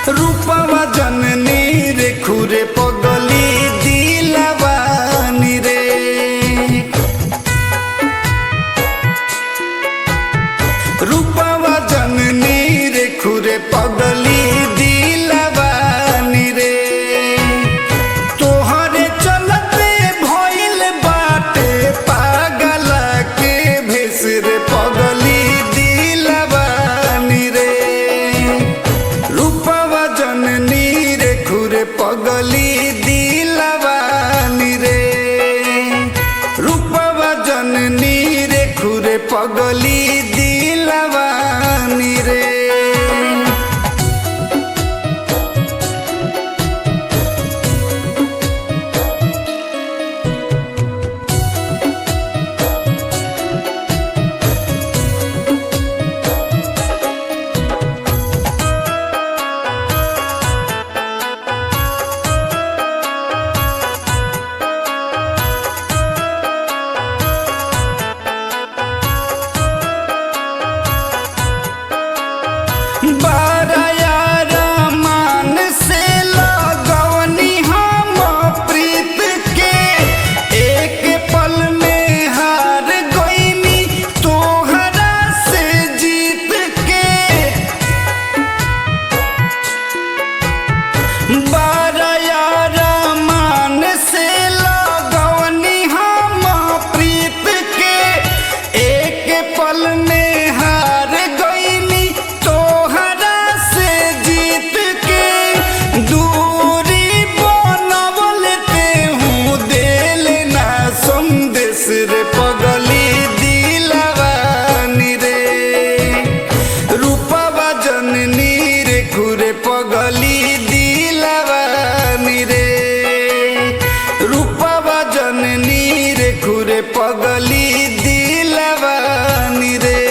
रूपवा जननी रे खुरे पगली दिलवानी रे। रूपवा जननी रे खुरे पगली दिलवानी रे। तोहरे चलते भइल बाटे पागल के भेस रे पगली दिलवानी रे। रूपवा जननी रे खुरे पगली दिलवानी रे। रूपवा जननी रे खुरे पगली दिलवानी रे। बारायारा मान से लगवनी हम प्रीत के। एक पल में हार गईनी तोहरा से जीत के। बारायारा मान से लगवनी हम प्रीत के। एक पल में हार गईनी तोहरा से जीत के। दूरी बनवल ते हूँ देल ना संदेश रे पगली दिलवानी रे। रूपवा जननी रे खुरे पगली दिलवानी रे। रूपवा जननी रे खुरे पगली दिलवानी रे।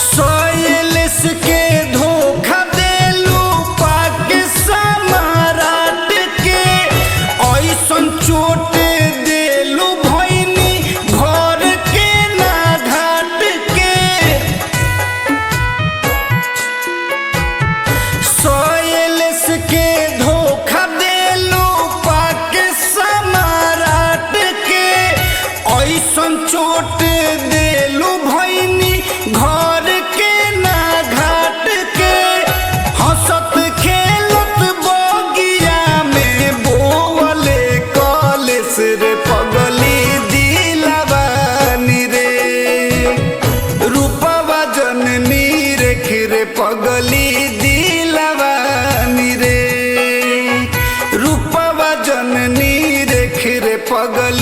सोयलिस के धोखा देलू पाके सम्राट के। ऐसन चोट देलू भइनी घर के ना घाट के। सोयलिस के धोखा देलू पाके सम्राट के। ऐसन चोट देलू भइनी घर के ना घाट के। हंसत खेलत बगिया में बोवले कॉलेज रे पगली दिलवानी रे। रूपवा जननी रे खिरे पगली दिलवानी रे। रूपवा जननी रे खिरे पगली